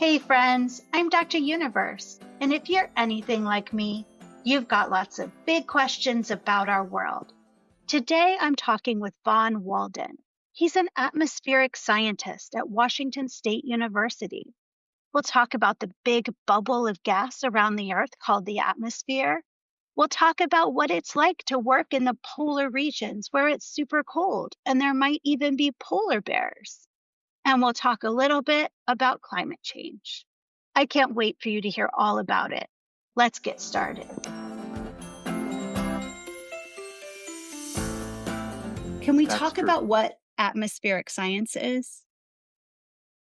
Hey friends, I'm Dr. Universe, and if you're anything like me, you've got lots of big questions about our world. Today I'm talking with Walden. He's an atmospheric scientist at Washington State University. We'll talk about the big bubble of gas around the Earth called the atmosphere. We'll talk about what it's like to work in the polar regions where it's super cold and there might even be polar bears. And we'll talk a little bit about climate change. I can't wait for you to hear all about it. Let's get started. Can we That's talk true. about what atmospheric science is?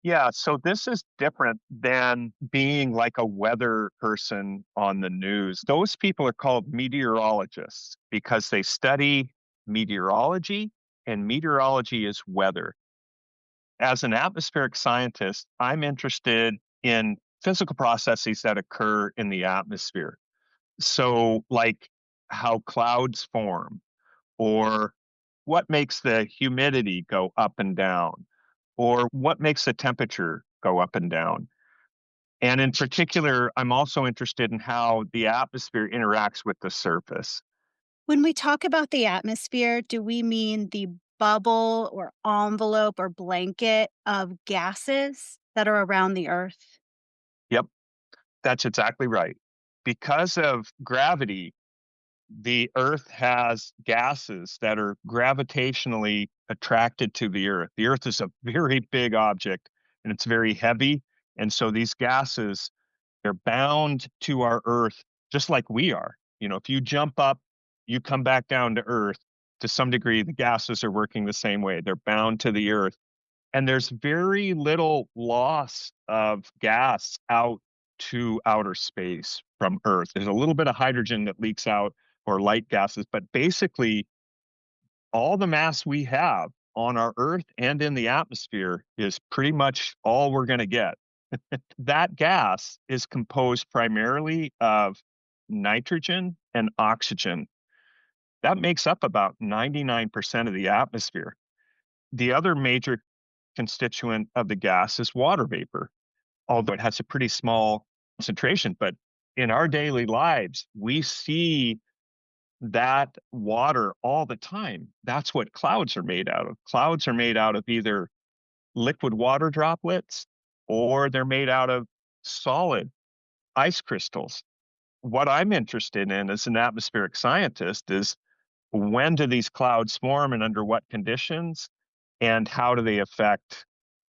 Yeah, so this is different than being like a weather person on the news. Those people are called meteorologists because they study meteorology, and meteorology is weather. As an atmospheric scientist, I'm interested in physical processes that occur in the atmosphere. So, like how clouds form, or what makes the humidity go up and down, or what makes the temperature go up and down. And in particular, I'm also interested in how the atmosphere interacts with the surface. When we talk about the atmosphere, do we mean the bubble or envelope or blanket of gases that are around the Earth? Yep, that's exactly right. Because of gravity, the Earth has gases that are gravitationally attracted to the Earth. The Earth is a very big object and it's very heavy. And so these gases, they're bound to our Earth just like we are. If you jump up, you come back down to Earth. To some degree, the gases are working the same way. They're bound to the Earth. And there's very little loss of gas out to outer space from Earth. There's a little bit of hydrogen that leaks out or light gases, but basically, all the mass we have on our Earth and in the atmosphere is pretty much all we're going to get. That gas is composed primarily of nitrogen and oxygen. That makes up about 99% of the atmosphere. The other major constituent of the gas is water vapor, although it has a pretty small concentration. But in our daily lives, we see that water all the time. That's what clouds are made out of. Clouds are made out of either liquid water droplets or they're made out of solid ice crystals. What I'm interested in as an atmospheric scientist is when do these clouds form and under what conditions, and how do they affect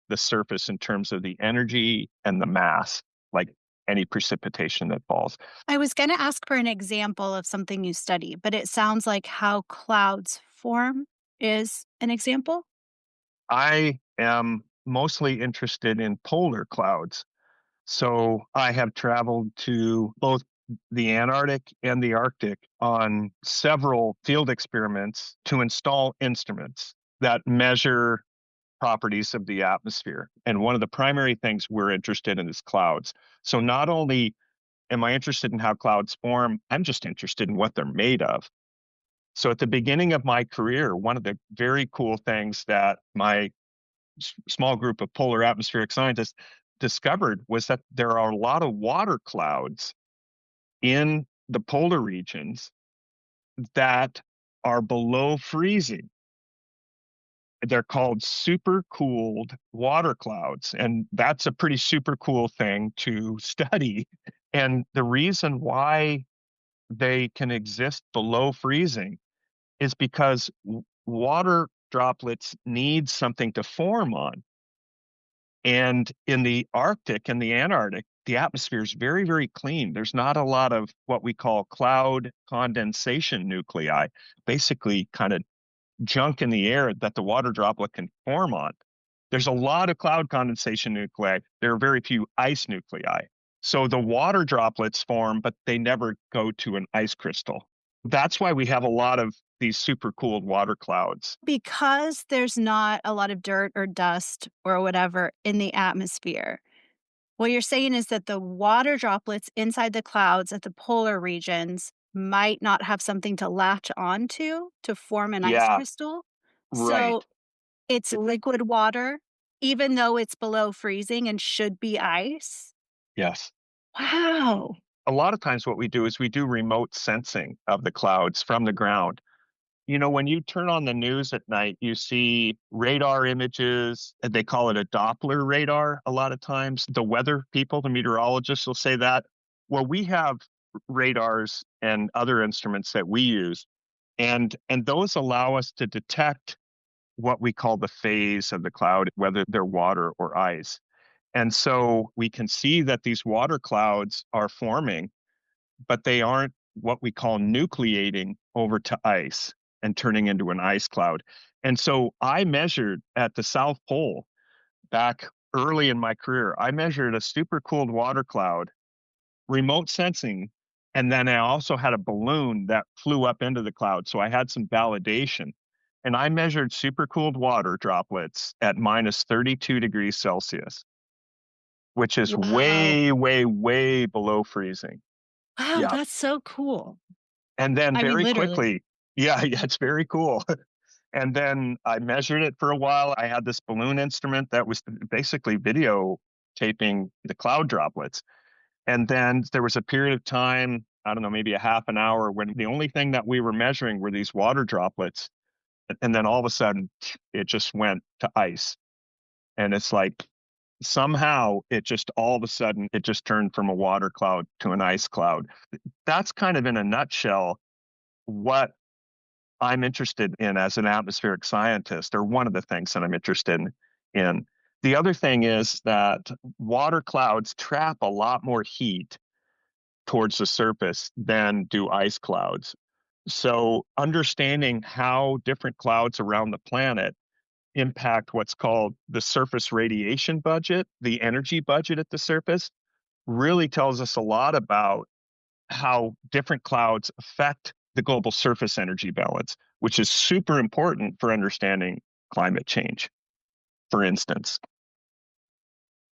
the surface in terms of the energy and the mass, like any precipitation that falls. I was going to ask for an example of something you study, but it sounds like how clouds form is an example. I am mostly interested in polar clouds. So I have traveled to both the Antarctic and the Arctic on several field experiments to install instruments that measure properties of the atmosphere. And one of the primary things we're interested in is clouds. So not only am I interested in how clouds form, I'm just interested in what they're made of. So at the beginning of my career, one of the very cool things that my small group of polar atmospheric scientists discovered was that there are a lot of water clouds in the polar regions that are below freezing. They're called supercooled water clouds, and that's a pretty super cool thing to study. And the reason why they can exist below freezing is because water droplets need something to form on. And in the Arctic and the Antarctic, the atmosphere is very, very clean. There's not a lot of what we call cloud condensation nuclei, basically kind of junk in the air that the water droplet can form on. There's a lot of cloud condensation nuclei. There are very few ice nuclei. So the water droplets form, but they never go to an ice crystal. That's why we have a lot of these super cooled water clouds. Because there's not a lot of dirt or dust or whatever in the atmosphere, what you're saying is that the water droplets inside the clouds at the polar regions might not have something to latch onto to form an ice Yeah, crystal. right. So it's liquid water even though it's below freezing and should be ice? Yes. Wow. A lot of times what we do is we do remote sensing of the clouds from the ground. You know, when you turn on the news at night, you see radar images. They call it a Doppler radar a lot of times. The weather people, the meteorologists will say that. Well, we have radars and other instruments that we use, and those allow us to detect what we call the phase of the cloud, whether they're water or ice. And so we can see that these water clouds are forming, but they aren't what we call nucleating over to ice and turning into an ice cloud. And so I measured at the South Pole back early in my career, I measured a super cooled water cloud, remote sensing, and then I also had a balloon that flew up into the cloud. So I had some validation. And I measured super cooled water droplets at minus 32 degrees Celsius, which is Wow. way, way, way below freezing. Wow, Yeah. that's so cool. And then I mean, very literally. quickly, yeah, yeah, it's very cool. And then I measured it for a while. I had this balloon instrument that was basically videotaping the cloud droplets. And then there was a period of time, I don't know, maybe a half an hour when the only thing that we were measuring were these water droplets. And then all of a sudden, it just went to ice. And it's like somehow it just all of a sudden, it just turned from a water cloud to an ice cloud. That's kind of in a nutshell what I'm interested in as an atmospheric scientist, or one of the things that I'm interested in. The other thing is that water clouds trap a lot more heat towards the surface than do ice clouds. So, understanding how different clouds around the planet impact what's called the surface radiation budget, the energy budget at the surface, really tells us a lot about how different clouds affect the global surface energy balance, which is super important for understanding climate change, for instance.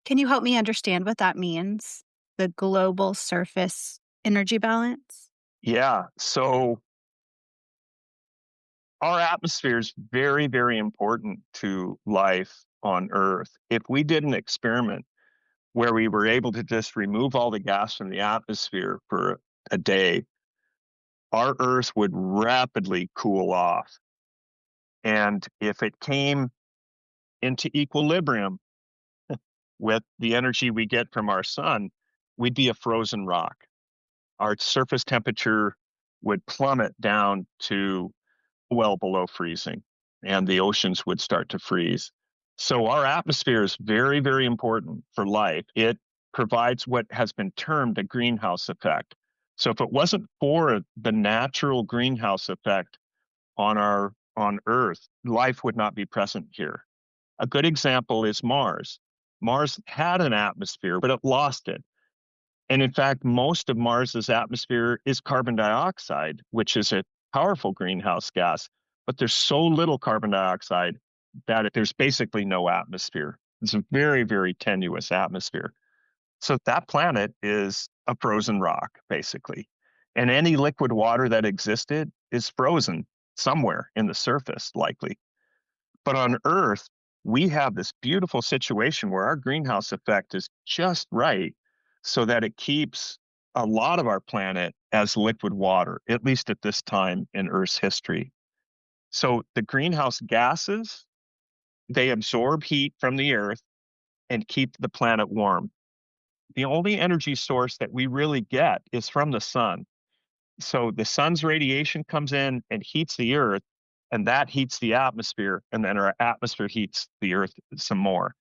Can you help me understand what that means? The global surface energy balance? Yeah. So our atmosphere is very, very important to life on Earth. If we did an experiment where we were able to just remove all the gas from the atmosphere for a day, our Earth would rapidly cool off. And if it came into equilibrium with the energy we get from our sun, we'd be a frozen rock. Our surface temperature would plummet down to well below freezing, and the oceans would start to freeze. So, our atmosphere is very, very important for life. It provides what has been termed a greenhouse effect. So, if it wasn't for the natural greenhouse effect on Earth, life would not be present here. A good example is Mars. Mars had an atmosphere, but it lost it. And in fact, most of Mars's atmosphere is carbon dioxide, which is a powerful greenhouse gas. But there's so little carbon dioxide that there's basically no atmosphere. It's a very, very tenuous atmosphere. So that planet is a frozen rock, basically. And any liquid water that existed is frozen somewhere in the surface, likely. But on Earth, we have this beautiful situation where our greenhouse effect is just right so that it keeps a lot of our planet as liquid water, at least at this time in Earth's history. So the greenhouse gases, they absorb heat from the Earth and keep the planet warm. The only energy source that we really get is from the sun. So the sun's radiation comes in and heats the earth, and that heats the atmosphere, and then our atmosphere heats the earth some more.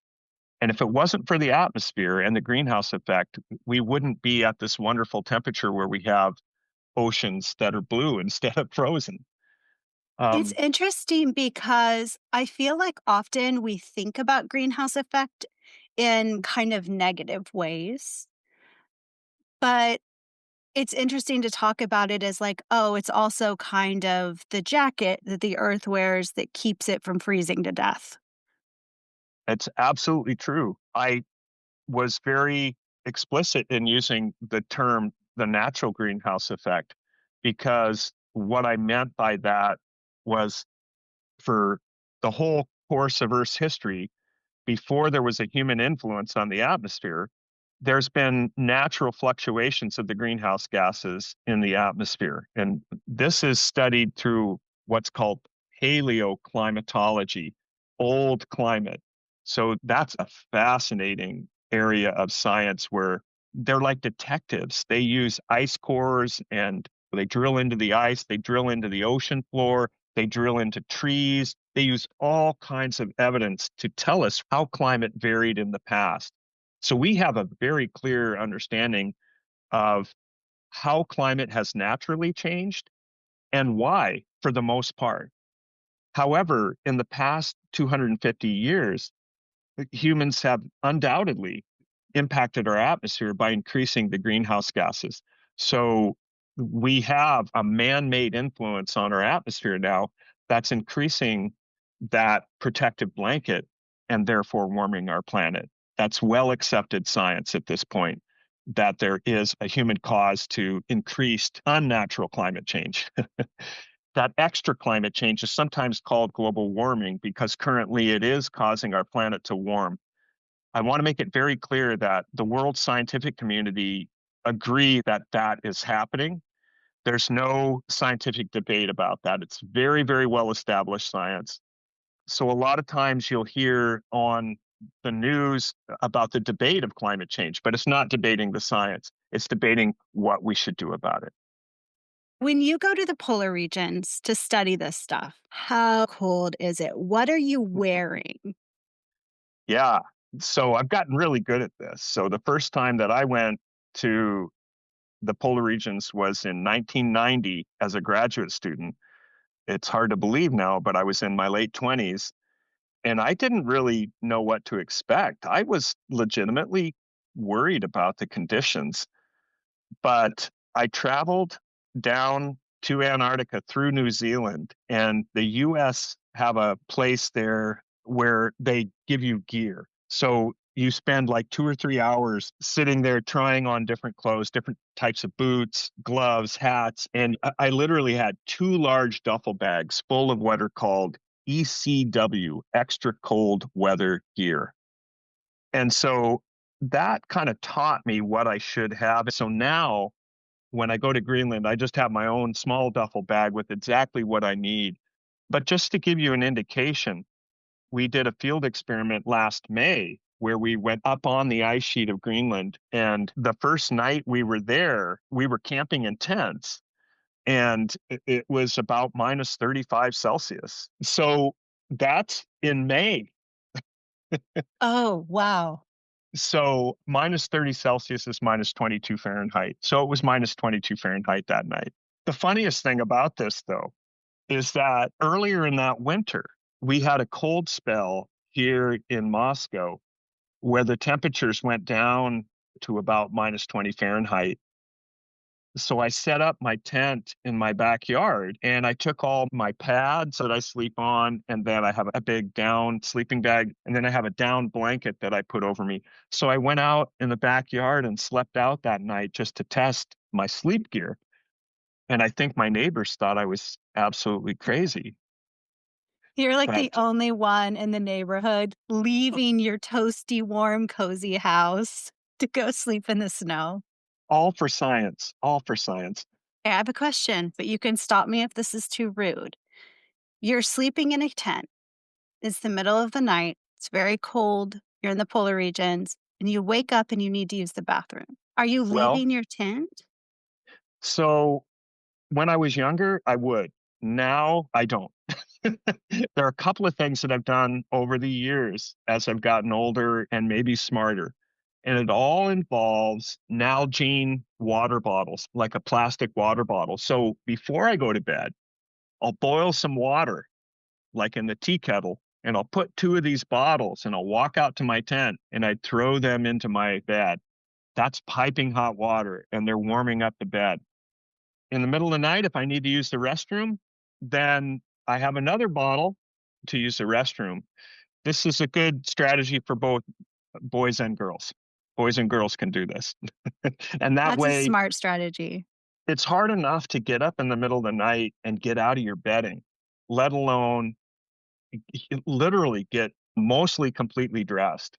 And if it wasn't for the atmosphere and the greenhouse effect, we wouldn't be at this wonderful temperature where we have oceans that are blue instead of frozen. It's Um, interesting because I feel like often we think about greenhouse effect in kind of negative ways, but it's interesting to talk about it as like, oh, it's also kind of the jacket that the earth wears that keeps it from freezing to death. it's absolutely true. I was very explicit in using the term the natural greenhouse effect because what I meant by that was for the whole course of Earth's history, before there was a human influence on the atmosphere, there's been natural fluctuations of the greenhouse gases in the atmosphere. And this is studied through what's called paleoclimatology, old climate. So that's a fascinating area of science where they're like detectives. They use ice cores and they drill into the ice, they drill into the ocean floor, they drill into trees. They use all kinds of evidence to tell us how climate varied in the past. So we have a very clear understanding of how climate has naturally changed and why, for the most part. However, in the past 250 years, humans have undoubtedly impacted our atmosphere by increasing the greenhouse gases. So we have a man-made influence on our atmosphere now that's increasing that protective blanket and therefore warming our planet. That's well accepted science at this point, that there is a human cause to increased unnatural climate change. That extra climate change is sometimes called global warming because currently it is causing our planet to warm. I want to make it very clear that the world scientific community agree that that is happening. There's no scientific debate about that. It's very, very well established science. So a lot of times you'll hear on the news about the debate of climate change, but it's not debating the science. It's debating what we should do about it. When you go to the polar regions to study this stuff, how cold is it? What are you wearing? Yeah. So I've gotten really good at this. So the first time that I went to the polar regions was in 1990 as a graduate student. It's hard to believe now, but I was in my late 20s and I didn't really know what to expect. I was legitimately worried about the conditions, but I traveled down to Antarctica through New Zealand, and the US have a place there where they give you gear. So you spend like 2 or 3 hours sitting there trying on different clothes, different types of boots, gloves, hats. And I literally had 2 large duffel bags full of what are called ECW, extra cold weather gear. And so that kind of taught me what I should have. So now when I go to Greenland, I just have my own small duffel bag with exactly what I need. But just to give you an indication, we did a field experiment last May where we went up on the ice sheet of Greenland. And the first night we were there, we were camping in tents and it was about minus 35 Celsius. So that's in May. Oh, wow. So minus 30 Celsius is minus 22 Fahrenheit. So it was minus 22 Fahrenheit that night. The funniest thing about this, though, is that earlier in that winter, we had a cold spell here in Moscow where the temperatures went down to about minus 20 Fahrenheit. So I set up my tent in my backyard and I took all my pads that I sleep on. And then I have a big down sleeping bag. And then I have a down blanket that I put over me. So I went out in the backyard and slept out that night just to test my sleep gear. And I think my neighbors thought I was absolutely crazy. You're like the But only one in the neighborhood leaving your toasty, warm, cozy house to go sleep in the snow. all for science, all for science. I have a question, but you can stop me if this is too rude. You're sleeping in a tent. It's the middle of the night. It's very cold. You're in the polar regions and you wake up and you need to use the bathroom. Are you Well, leaving your tent? so when I was younger, I would. Now I don't. There are a couple of things that I've done over the years as I've gotten older and maybe smarter. And it all involves Nalgene water bottles, like a plastic water bottle. So before I go to bed, I'll boil some water, like in the tea kettle, and I'll put 2 of these bottles and I'll walk out to my tent and I'd throw them into my bed. That's piping hot water and they're warming up the bed. In the middle of the night, if I need to use the restroom, then I have another bottle to use the restroom. This is a good strategy for both boys and girls. Boys and girls can do this. And that That's a way, smart strategy. it's hard enough to get up in the middle of the night and get out of your bedding, let alone literally get mostly completely dressed.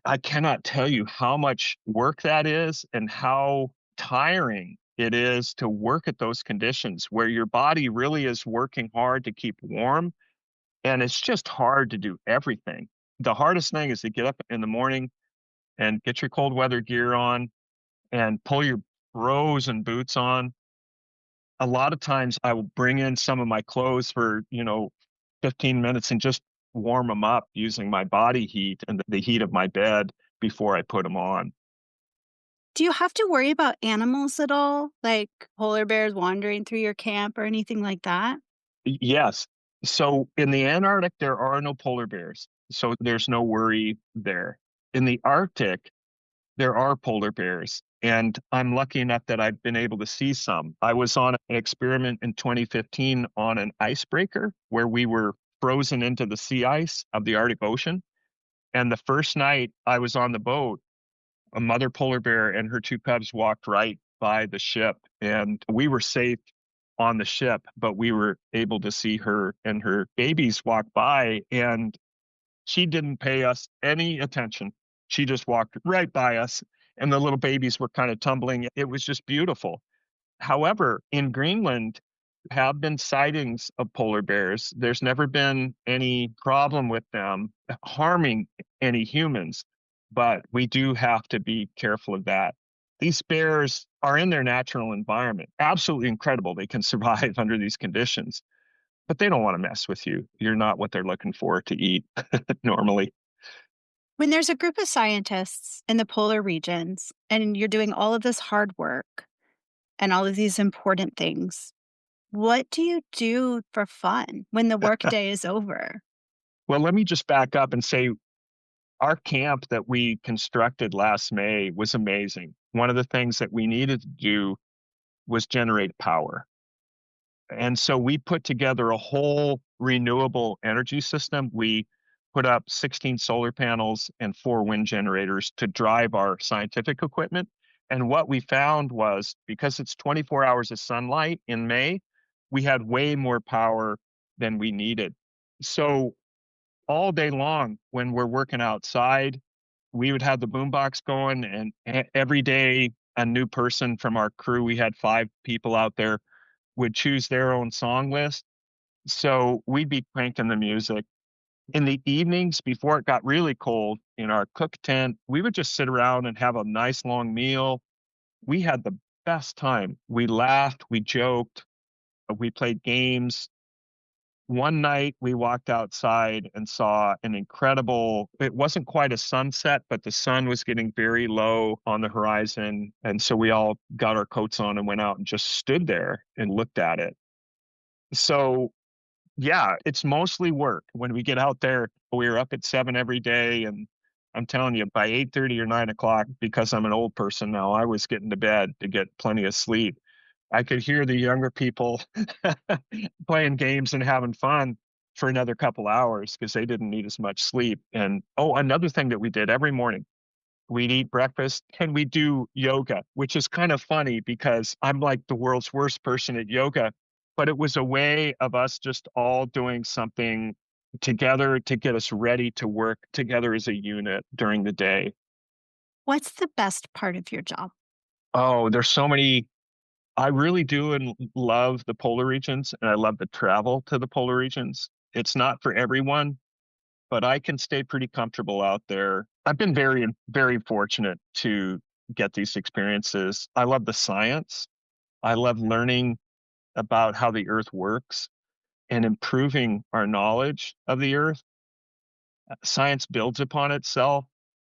I cannot tell you how much work that is and how tiring it is to work at those conditions where your body really is working hard to keep warm. And it's just hard to do everything. The hardest thing is to get up in the morning and get your cold weather gear on and pull your frozen boots on. A lot of times I will bring in some of my clothes for, 15 minutes and just warm them up using my body heat and the heat of my bed before I put them on. Do you have to worry about animals at all, like polar bears wandering through your camp or anything like that? Yes. So in the Antarctic, there are no polar bears. So there's no worry there. In the Arctic, there are polar bears, and I'm lucky enough that I've been able to see some. I was on an experiment in 2015 on an icebreaker where we were frozen into the sea ice of the Arctic Ocean. And the first night I was on the boat, a mother polar bear and her two cubs walked right by the ship, and we were safe on the ship, but we were able to see her and her babies walk by, and she didn't pay us any attention. She just walked right by us, and the little babies were kind of tumbling. It was just beautiful. However, in Greenland, have been sightings of polar bears. There's never been any problem with them harming any humans, but we do have to be careful of that. These bears are in their natural environment. Absolutely incredible. They can survive under these conditions, but they don't want to mess with you. You're not what they're looking for to eat normally. When there's a group of scientists in the polar regions and you're doing all of this hard work and all of these important things, what do you do for fun when the workday is over? Well, let me just back up and say our camp that we constructed last May was amazing. One of the things that we needed to do was generate power. And so we put together a whole renewable energy system. We put up 16 solar panels and 4 wind generators to drive our scientific equipment. And what we found was because it's 24 hours of sunlight in May, we had way more power than we needed. So all day long when we're working outside, we would have the boombox going, and every day a new person from our crew, we had 5 people out there, would choose their own song list. So we'd be cranking the music. In the evenings, before it got really cold in our cook tent, we would just sit around and have a nice long meal. We had the best time. We laughed, we joked, we played games. One night we walked outside and saw an incredible, it wasn't quite a sunset, but the sun was getting very low on the horizon. And so we all got our coats on and went out and just stood there and looked at it. So yeah, it's mostly work. When we get out there, we're up at 7 every day. And I'm telling you, by 8:30 or 9 o'clock, because I'm an old person now, I was getting to bed to get plenty of sleep. I could hear the younger people playing games and having fun for another couple hours because they didn't need as much sleep. And oh, another thing that we did every morning, we'd eat breakfast and we do yoga, which is kind of funny because I'm like the world's worst person at yoga, but it was a way of us just all doing something together to get us ready to work together as a unit during the day. What's the best part of your job? Oh, there's so many. I really do and love the polar regions, and I love the travel to the polar regions. It's not for everyone, but I can stay pretty comfortable out there. I've been very, very fortunate to get these experiences. I love the science. I love learning about how the earth works and improving our knowledge of the earth. Science builds upon itself.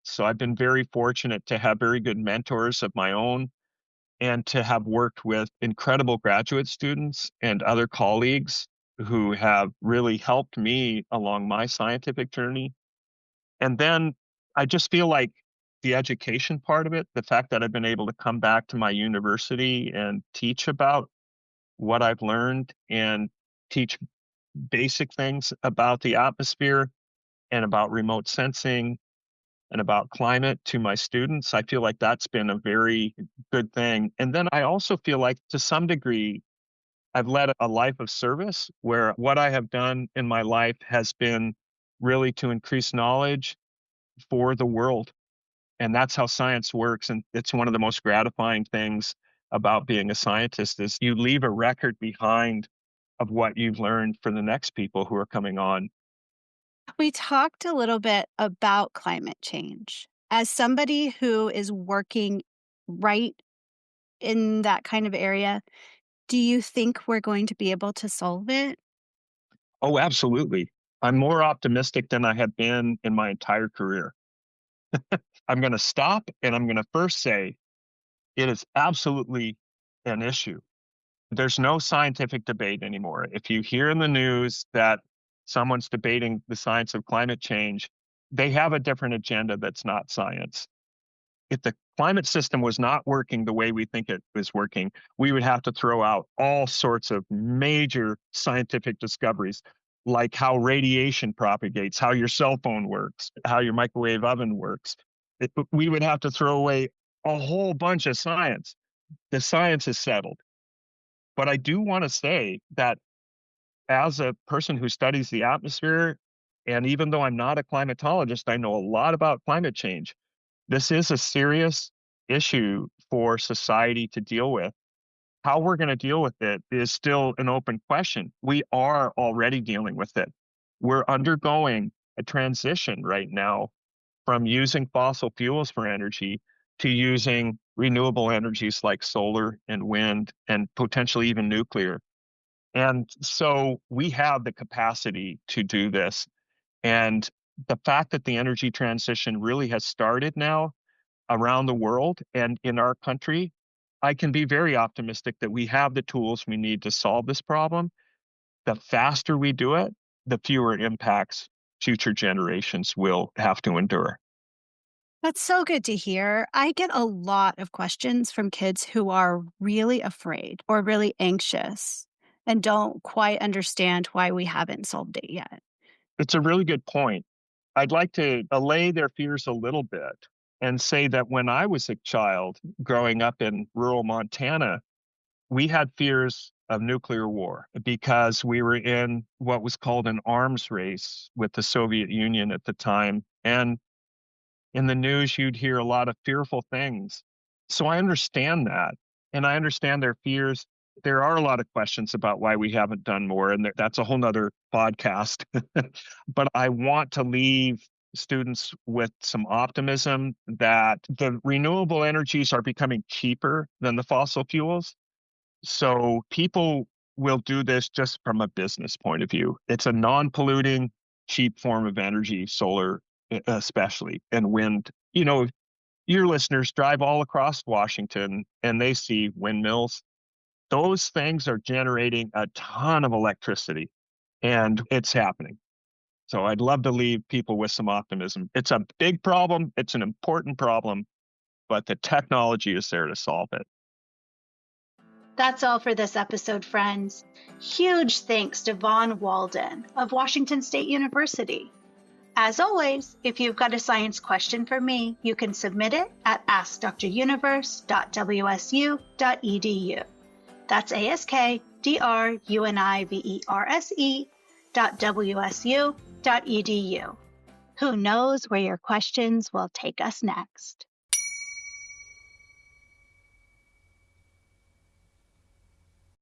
So I've been very fortunate to have very good mentors of my own and to have worked with incredible graduate students and other colleagues who have really helped me along my scientific journey. And then I just feel like the education part of it, the fact that I've been able to come back to my university and teach about what I've learned and teach basic things about the atmosphere and about remote sensing and about climate to my students. I feel like that's been a very good thing. And then I also feel like to some degree, I've led a life of service where what I have done in my life has been really to increase knowledge for the world. And that's how science works. And it's one of the most gratifying things about being a scientist is you leave a record behind of what you've learned for the next people who are coming on. We talked a little bit about climate change. As somebody who is working right in that kind of area, do you think we're going to be able to solve it? Oh, absolutely. I'm more optimistic than I have been in my entire career. I'm going to stop and I'm going to first say it is absolutely an issue. There's no scientific debate anymore. If you hear in the news that someone's debating the science of climate change, they have a different agenda that's not science. If the climate system was not working the way we think it is working, we would have to throw out all sorts of major scientific discoveries, like how radiation propagates, how your cell phone works, how your microwave oven works. We would have to throw away a whole bunch of science. The science is settled. But I do want to say that as a person who studies the atmosphere, and even though I'm not a climatologist, I know a lot about climate change. This is a serious issue for society to deal with. How we're going to deal with it is still an open question. We are already dealing with it. We're undergoing a transition right now from using fossil fuels for energy to using renewable energies like solar and wind and potentially even nuclear. And so we have the capacity to do this. And the fact that the energy transition really has started now around the world and in our country, I can be very optimistic that we have the tools we need to solve this problem. The faster we do it, the fewer impacts future generations will have to endure. That's so good to hear. I get a lot of questions from kids who are really afraid or really anxious and don't quite understand why we haven't solved it yet. It's a really good point. I'd like to allay their fears a little bit and say that when I was a child growing up in rural Montana, we had fears of nuclear war because we were in what was called an arms race with the Soviet Union at the time. And in the news, you'd hear a lot of fearful things. So I understand that. And I understand their fears. There are a lot of questions about why we haven't done more. And that's a whole nother podcast. But I want to leave students with some optimism that the renewable energies are becoming cheaper than the fossil fuels. So people will do this just from a business point of view. It's a non-polluting, cheap form of energy, solar especially, and wind. You know, your listeners drive all across Washington and they see windmills. Those things are generating a ton of electricity, and it's happening. So I'd love to leave people with some optimism. It's a big problem. It's an important problem, but the technology is there to solve it. That's all for this episode, friends. Huge thanks to Von Walden of Washington State University. As always, if you've got a science question for me, you can submit it at askdruniverse.wsu.edu. That's askdruniverse.wsu.edu. Who knows where your questions will take us next?